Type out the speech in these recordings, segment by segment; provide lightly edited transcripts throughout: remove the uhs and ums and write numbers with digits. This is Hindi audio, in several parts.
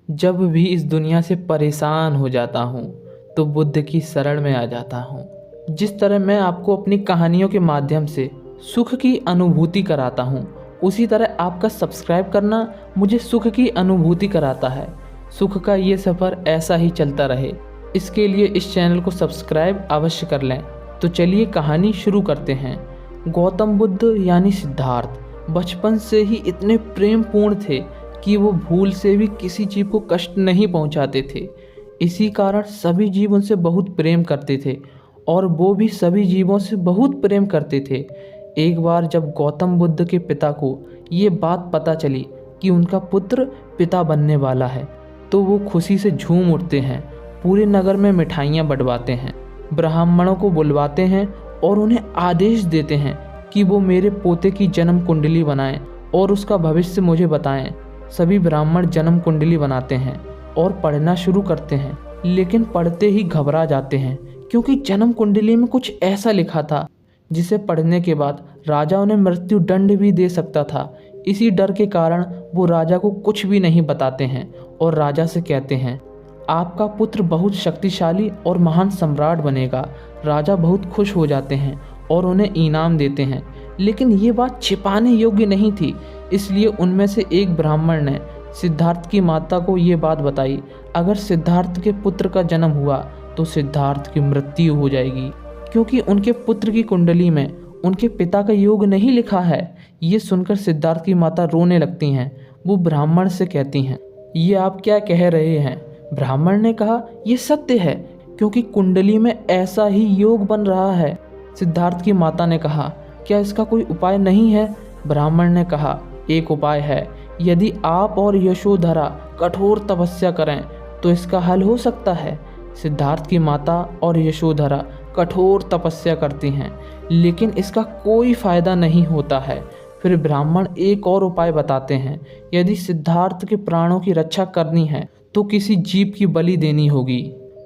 जब भी इस दुनिया से परेशान हो जाता हूँ तो बुद्ध की शरण में आ जाता हूँ। जिस तरह मैं आपको अपनी कहानियों के माध्यम से सुख की अनुभूति कराता हूँ, उसी तरह आपका सब्सक्राइब करना मुझे सुख की अनुभूति कराता है। सुख का ये सफ़र ऐसा ही चलता रहे, इसके लिए इस चैनल को सब्सक्राइब अवश्य कर लें। तो चलिए कहानी शुरू करते हैं। गौतम बुद्ध यानी सिद्धार्थ बचपन से ही इतने प्रेमपूर्ण थे कि वो भूल से भी किसी जीव को कष्ट नहीं पहुंचाते थे। इसी कारण सभी जीव उनसे बहुत प्रेम करते थे और वो भी सभी जीवों से बहुत प्रेम करते थे। एक बार जब गौतम बुद्ध के पिता को ये बात पता चली कि उनका पुत्र पिता बनने वाला है, तो वो खुशी से झूम उठते हैं। पूरे नगर में मिठाइयाँ बंटवाते हैं, ब्राह्मणों को बुलवाते हैं और उन्हें आदेश देते हैं कि वो मेरे पोते की जन्म कुंडली बनाएं और उसका भविष्य मुझे बताएं। सभी ब्राह्मण जन्म कुंडली बनाते हैं और पढ़ना शुरू करते हैं, लेकिन पढ़ते ही घबरा जाते हैं क्योंकि जन्म कुंडली में कुछ ऐसा लिखा था जिसे पढ़ने के बाद राजा उन्हें मृत्यु दंड भी दे सकता था। इसी डर के कारण वो राजा को कुछ भी नहीं बताते हैं और राजा से कहते हैं, आपका पुत्र बहुत शक्तिशाली और महान सम्राट बनेगा। राजा बहुत खुश हो जाते हैं और उन्हें इनाम देते हैं, लेकिन ये बात छिपाने योग्य नहीं थी। इसलिए उनमें से एक ब्राह्मण ने सिद्धार्थ की माता को ये बात बताई, अगर सिद्धार्थ के पुत्र का जन्म हुआ तो सिद्धार्थ की मृत्यु हो जाएगी, क्योंकि उनके पुत्र की कुंडली में उनके पिता का योग नहीं लिखा है। ये सुनकर सिद्धार्थ की माता रोने लगती हैं। वो ब्राह्मण से कहती हैं, ये आप क्या कह रहे हैं? ब्राह्मण ने कहा, ये सत्य है, क्योंकि कुंडली में ऐसा ही योग बन रहा है। सिद्धार्थ की माता ने कहा, क्या इसका कोई उपाय नहीं है? ब्राह्मण ने कहा, एक उपाय है। यदि आप और यशोधरा कठोर तपस्या करें तो इसका हल हो सकता है। सिद्धार्थ की माता और यशोधरा कठोर तपस्या करती हैं, लेकिन इसका कोई फायदा नहीं होता है। फिर ब्राह्मण एक और उपाय बताते हैं, यदि सिद्धार्थ के प्राणों की रक्षा करनी है तो किसी जीव की बलि देनी होगी।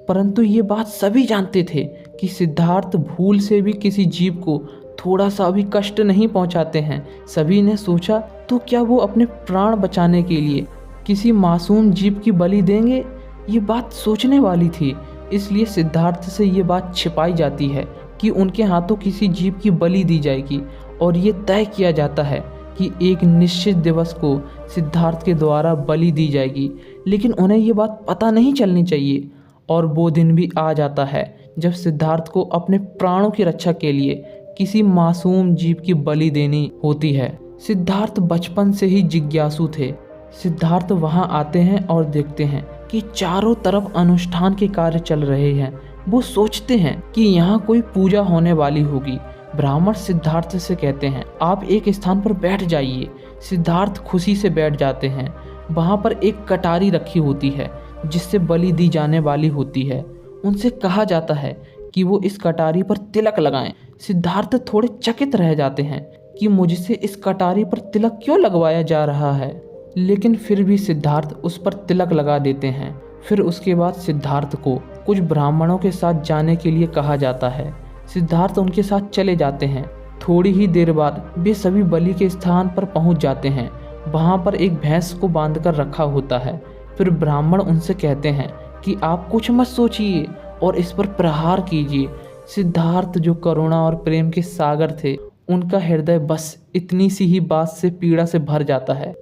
परंतु ये बात सभी जानते थे कि सिद्धार्थ भूल से भी किसी जीव को थोड़ा सा भी कष्ट नहीं पहुंचाते हैं। सभी ने सोचा, तो क्या वो अपने प्राण बचाने के लिए किसी मासूम जीव की बलि देंगे? ये बात सोचने वाली थी। इसलिए सिद्धार्थ से ये बात छिपाई जाती है कि उनके हाथों किसी जीव की बलि दी जाएगी और ये तय किया जाता है कि एक निश्चित दिवस को सिद्धार्थ के द्वारा बलि दी जाएगी, लेकिन उन्हें ये बात पता नहीं चलनी चाहिए। और वो दिन भी आ जाता है जब सिद्धार्थ को अपने प्राणों की रक्षा के लिए किसी मासूम जीव की बलि देनी होती है। सिद्धार्थ बचपन से ही जिज्ञासु थे। सिद्धार्थ वहां आते हैं और देखते हैं कि चारों तरफ अनुष्ठान के कार्य चल रहे हैं। वो सोचते हैं कि यहाँ कोई पूजा होने वाली होगी। ब्राह्मण सिद्धार्थ से कहते हैं, आप एक स्थान पर बैठ जाइए। सिद्धार्थ खुशी से बैठ जाते हैं। वहाँ पर एक कटारी रखी होती है जिससे बलि दी जाने वाली होती है। उनसे कहा जाता है कि वो इस कटारी पर तिलक लगाएं। सिद्धार्थ थोड़े चकित रह जाते हैं कि मुझसे इस कटारी पर तिलक क्यों लगवाया जा रहा है, लेकिन फिर भी सिद्धार्थ उस पर तिलक लगा देते हैं। फिर उसके बाद सिद्धार्थ को कुछ ब्राह्मणों के साथ जाने के लिए कहा जाता है। सिद्धार्थ उनके साथ चले जाते हैं। थोड़ी ही देर बाद वे सभी बलि के स्थान पर पहुंच जाते हैं। वहां पर एक भैंस को बांधकर रखा होता है। फिर ब्राह्मण उनसे कहते हैं कि आप कुछ मत सोचिए और इस पर प्रहार कीजिए। सिद्धार्थ जो करुणा और प्रेम के सागर थे, उनका हृदय बस इतनी सी ही बात से पीड़ा से भर जाता है,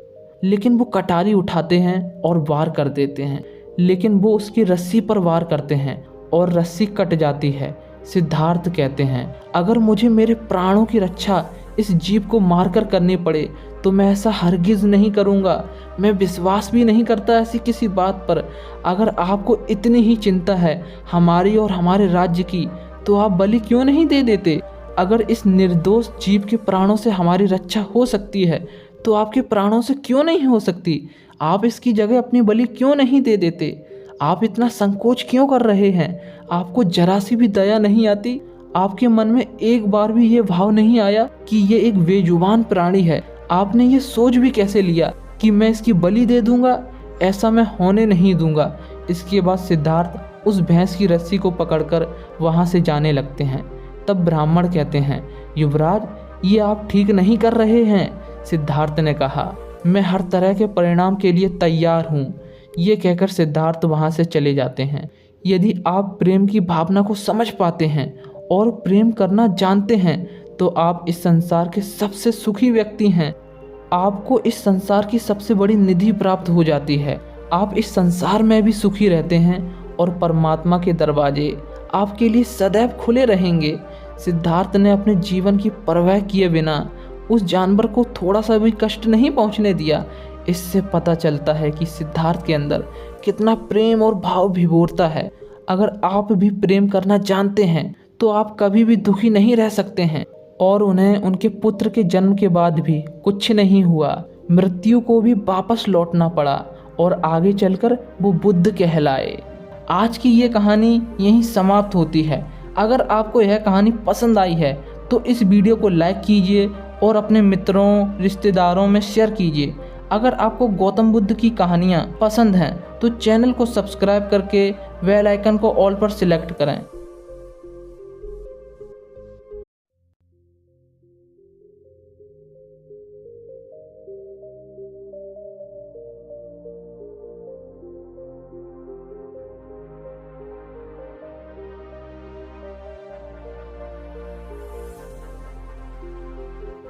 लेकिन वो कटारी उठाते हैं और वार कर देते हैं। लेकिन वो उसकी रस्सी पर वार करते हैं और रस्सी कट जाती है। सिद्धार्थ कहते हैं, अगर मुझे मेरे प्राणों की रक्षा इस जीव को मारकर करनी पड़े तो मैं ऐसा हरगिज़ नहीं करूँगा। मैं विश्वास भी नहीं करता ऐसी किसी बात पर। अगर आपको इतनी ही चिंता है हमारी और हमारे राज्य की, तो आप बलि क्यों नहीं दे देते? अगर इस निर्दोष जीव के प्राणों से हमारी रक्षा हो सकती है तो आपके प्राणों से क्यों नहीं हो सकती? आप इसकी जगह अपनी बलि क्यों नहीं दे देते? आप इतना संकोच क्यों कर रहे हैं? आपको जरा सी भी दया नहीं आती? आपके मन में एक बार भी ये भाव नहीं आया कि ये एक बेजुबान प्राणी है? आपने ये सोच भी कैसे लिया कि मैं इसकी बलि दे दूंगा? ऐसा मैं होने नहीं दूंगा। इसके बाद सिद्धार्थ उस भैंस की रस्सी को पकड़कर वहां से जाने लगते हैं। तब ब्राह्मण कहते हैं, युवराज, ये आप ठीक नहीं कर रहे हैं। सिद्धार्थ ने कहा, मैं हर तरह के परिणाम के लिए तैयार हूँ। ये कहकर सिद्धार्थ वहाँ से चले जाते हैं। यदि आप प्रेम की भावना को समझ पाते हैं और प्रेम करना जानते हैं तो आप इस संसार के सबसे सुखी व्यक्ति हैं। आपको इस संसार की सबसे बड़ी निधि प्राप्त हो जाती है। आप इस संसार में भी सुखी रहते हैं और परमात्मा के दरवाजे आपके लिए सदैव खुले रहेंगे। सिद्धार्थ ने अपने जीवन की परवाह किए बिना उस जानवर को थोड़ा सा भी कष्ट नहीं पहुंचने दिया। इससे पता चलता है कि सिद्धार्थ के अंदर कितना प्रेम और भाव विभोरता है। अगर आप भी प्रेम करना जानते हैं तो आप कभी भी दुखी नहीं रह सकते हैं। और उन्हें उनके पुत्र के जन्म के बाद भी कुछ नहीं हुआ, मृत्यु को भी वापस लौटना पड़ा और आगे चलकर वो बुद्ध कहलाए। आज की ये कहानी यहीं समाप्त होती है। अगर आपको यह कहानी पसंद आई है तो इस वीडियो को लाइक कीजिए और अपने मित्रों रिश्तेदारों में शेयर कीजिए। अगर आपको गौतम बुद्ध की कहानियाँ पसंद हैं तो चैनल को सब्सक्राइब करके बेल आइकन को ऑल पर सिलेक्ट करें।